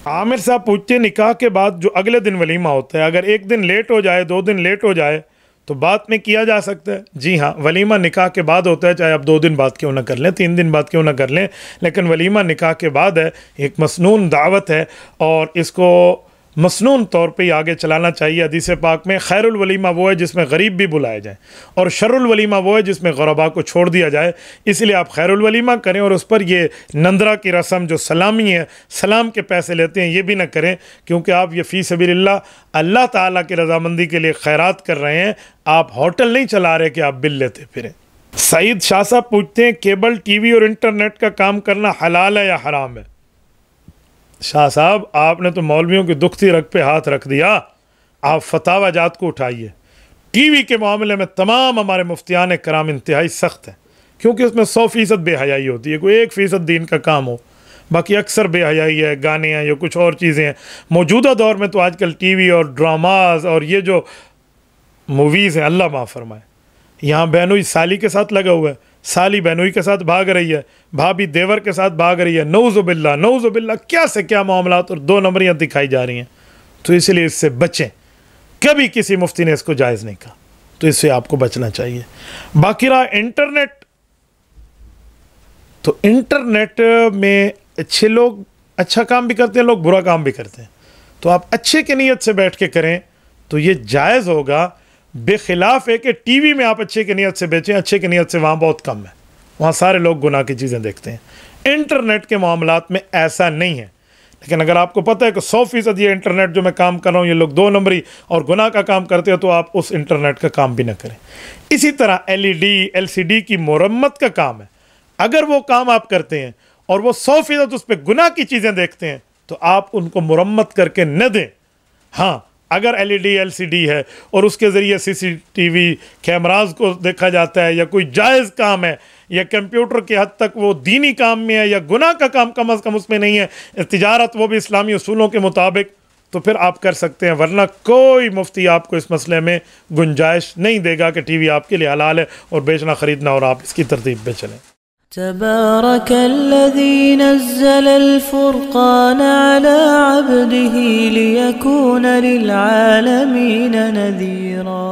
عامر صاحب پوچھتے ہیں نکاح کے بعد جو اگلے دن ولیمہ ہوتا ہے اگر ایک دن لیٹ ہو جائے 2 دن لیٹ ہو جائے تو بعد میں کیا جا سکتا ہے؟ جی ہاں، ولیمہ نکاح کے بعد ہوتا ہے، چاہے آپ 2 دن بعد کیوں نہ کر لیں، 3 دن بعد کیوں نہ کر لیں، لیکن ولیمہ نکاح کے بعد ہے، ایک مسنون دعوت ہے اور اس کو مسنون طور پہ ہی آگے چلانا چاہیے۔ حدیث پاک میں خیر الولیمہ وہ ہے جس میں غریب بھی بلائے جائیں اور شر الولیمہ وہ ہے جس میں غرباء کو چھوڑ دیا جائے، اس لیے آپ خیر الولیمہ کریں اور اس پر یہ نندرہ کی رسم جو سلامی ہے، سلام کے پیسے لیتے ہیں، یہ بھی نہ کریں، کیونکہ آپ یہ فی سبیل اللہ تعالیٰ کی رضامندی کے لیے خیرات کر رہے ہیں، آپ ہوٹل نہیں چلا رہے کہ آپ بل لیتے پھریں۔ سعید شاہ صاحب پوچھتے ہیں کیبل ٹی وی اور انٹرنیٹ کا کام کرنا حلال ہے یا حرام ہے؟ شاہ صاحب آپ نے تو مولویوں کی دکھتی رگ پہ ہاتھ رکھ دیا، آپ فتاوی جات کو اٹھائیے۔ ٹی وی کے معاملے میں تمام ہمارے مفتیان کرام انتہائی سخت ہیں، کیونکہ اس میں 100% بے حیائی ہوتی ہے، کوئی 1% دین کا کام ہو، باقی اکثر بے حیائی ہے، گانے ہیں یا کچھ اور چیزیں ہیں۔ موجودہ دور میں تو آج کل ٹی وی اور ڈراماز اور یہ جو موویز ہیں، اللہ معاف فرمائے، یہاں بہنوئی سالی کے ساتھ لگا ہوا ہے، سالی بہنوئی کے ساتھ بھاگ رہی ہے، بھابھی دیور کے ساتھ بھاگ رہی ہے، نعوذ باللہ کیا سے کیا معاملات اور 2 نمبریاں دکھائی جا رہی ہیں۔ تو اس لیے اس سے بچیں، کبھی کسی مفتی نے اس کو جائز نہیں کہا، تو اس سے آپ کو بچنا چاہیے۔ باقی رہا انٹرنیٹ، تو انٹرنیٹ میں اچھے لوگ اچھا کام بھی کرتے ہیں، لوگ برا کام بھی کرتے ہیں، تو آپ اچھے کی نیت سے بیٹھ کے کریں تو یہ جائز ہوگا، بے خلاف ہے کہ ٹی وی میں آپ اچھے کی نیت سے بیچیں، اچھے کی نیت سے وہاں بہت کم ہے، وہاں سارے لوگ گناہ کی چیزیں دیکھتے ہیں۔ انٹرنیٹ کے معاملات میں ایسا نہیں ہے، لیکن اگر آپ کو پتہ ہے کہ 100% یہ انٹرنیٹ جو میں کام کر رہا ہوں یہ لوگ 2 نمبری اور گناہ کا کام کرتے ہیں، تو آپ اس انٹرنیٹ کا کام بھی نہ کریں۔ اسی طرح LCD کی مرمت کا کام ہے، اگر وہ کام آپ کرتے ہیں اور وہ 100% اس پہ گناہ کی چیزیں دیکھتے ہیں تو آپ ان کو مرمت کر کے نہ دیں۔ ہاں، اگر LCD ہے اور اس کے ذریعے CCTV کیمراز کو دیکھا جاتا ہے یا کوئی جائز کام ہے یا کمپیوٹر کی حد تک وہ دینی کام میں ہے یا گناہ کا کام کم از کم اس میں نہیں ہے، تجارت وہ بھی اسلامی اصولوں کے مطابق، تو پھر آپ کر سکتے ہیں، ورنہ کوئی مفتی آپ کو اس مسئلے میں گنجائش نہیں دے گا کہ ٹی وی آپ کے لیے حلال ہے اور بیچنا خریدنا اور آپ اس کی ترتیب پہ چلیں۔ تبارك الذي نزل الفرقان على عبده ليكون للعالمين نذيرا